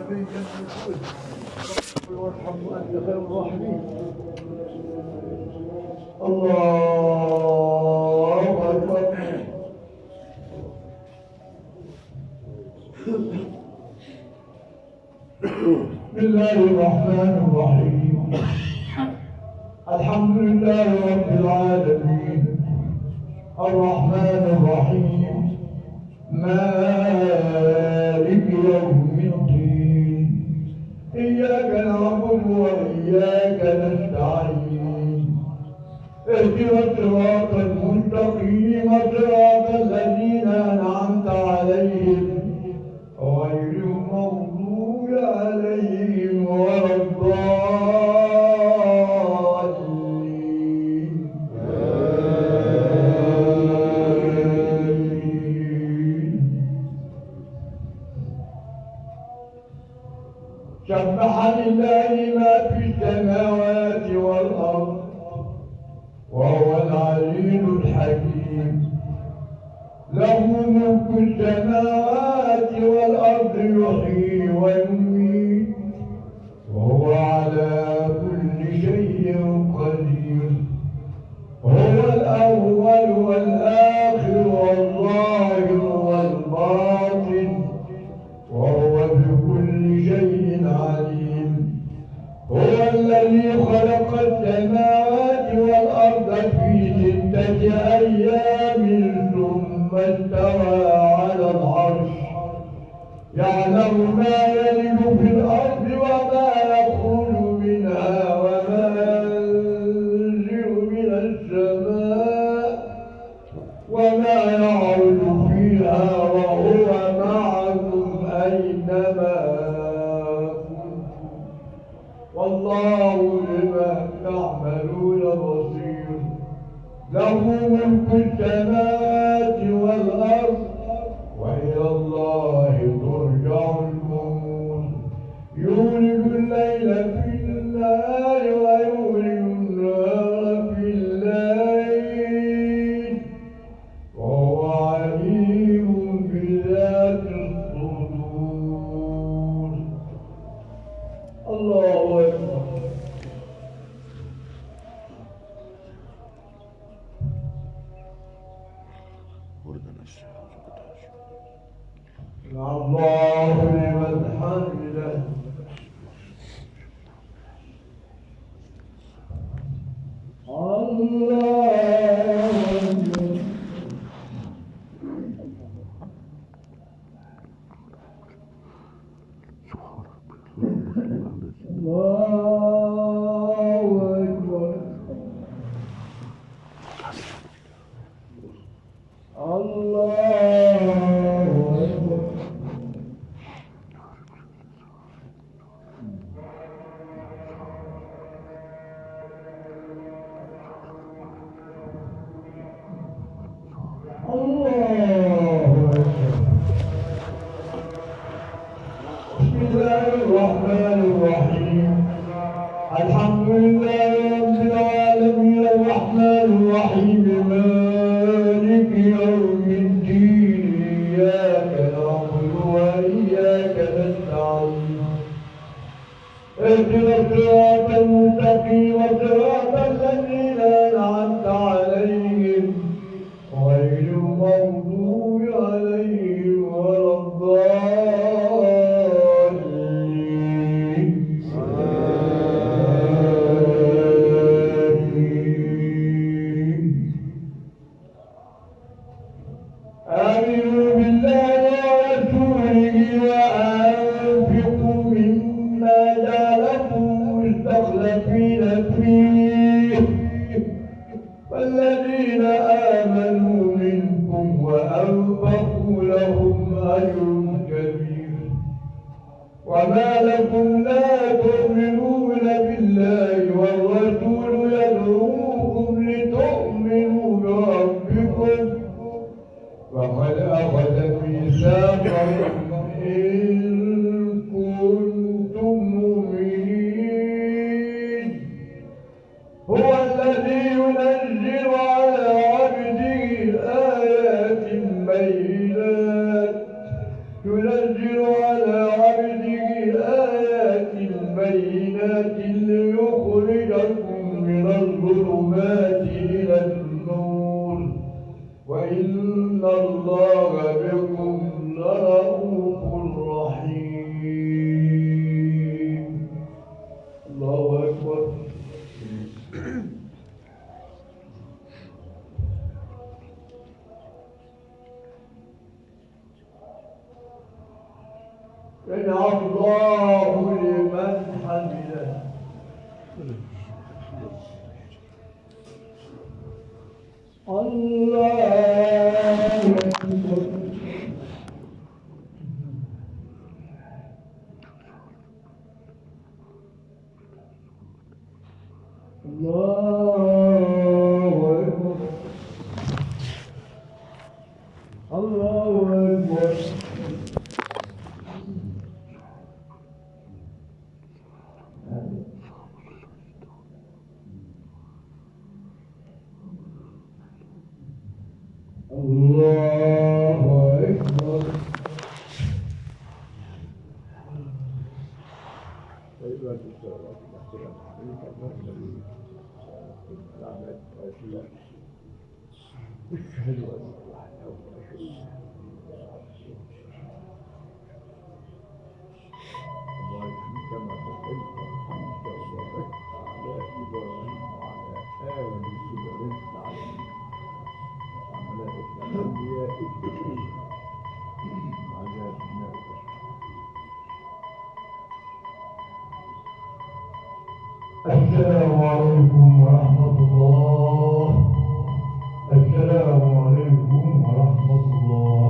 إليك النشور وارحم وأنت خير الراحمين. الله أكبر. بسم الله الرحمن الرحيم. الحمد لله رب العالمين الرحمن الرحيم مالك يوم الدين إياك نعبد وإياك نستعين اهدنا الصراط المستقيم صراط الذين أنعمت عليهم غير المغضوب عليهم ولا الضالين. سبح لله ما في السماوات والأرض وهو العلي الحكيم. له ملك السماوات والأرض يحيي ويميت وهو على كل شيء قدير. هو الأول والآخر والظاهر والباطن وهو بكل شيء عليم. هو الذي خلق السماوات والأرض في 6 أيام ثم استوى على العرش يعلم ما يلج في الأرض وما يخرج منها وما ينزل من السماء وما يعرج فيها وهو معكم أينما كنتم والله بما تعملون بصير. له ملك السماوات والأرض وإلى الله ترجع الأمور. يولد الليل في النهار ويولد النهار في الليل وهو عليم بذات الصدور. الله أكبر. الله لمن حمده. الله أكبر. الله أكبر. الله أكبر. بسم الله الرحمن الرحيم. الحمد لله رب العالمين الرحمن الرحيم مالك يوم الدين إياك نعبد وإياك نستعين اهدنا الصراط المستقيم صراط الذين أنعمت عليهم غير المغضوب عليهم ولا الضالين. آمنوا بالله ورسوله وأنفقوا مما جعلكم مستخلفين فيه والذين آمنوا منكم وأنفقوا لهم أجر كبير. وما لكم لا تؤمنون بالله والرسول يدعوكم لتؤمنوا بربكم وقد أخذ ميثاقكم إن كنتم مؤمنين. هو الذي ينزل على عبده آيات بينات ينزل على عبده آيات ليخرجكم من الظلمات إلى النور وإن الله بكم لرؤوف رحيم. الله أكبر. سمع الله لمن حمده. الله أكبر. الله أكبر. الله أكبر. الله أكبر. اشهد ان لا حول ولا قوه كما صليت وحمدت وباركت على ابراهيم وعلى ال ابراهيم العالمين وعلى الانبياء وعلى ابناء. السلام عليكم ورحمة الله. السلام عليكم ورحمة الله.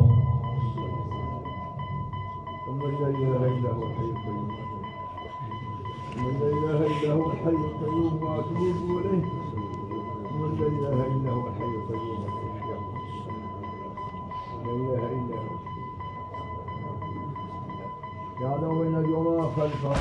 ومن لا إله إلا هو الحي القيوم ومن لا إله إلا هو الحي القيوم وأتوب إليه ومن لا إله إلا هو الحي القيوم لا إله إلا هو يعلم بين اليوم خلفه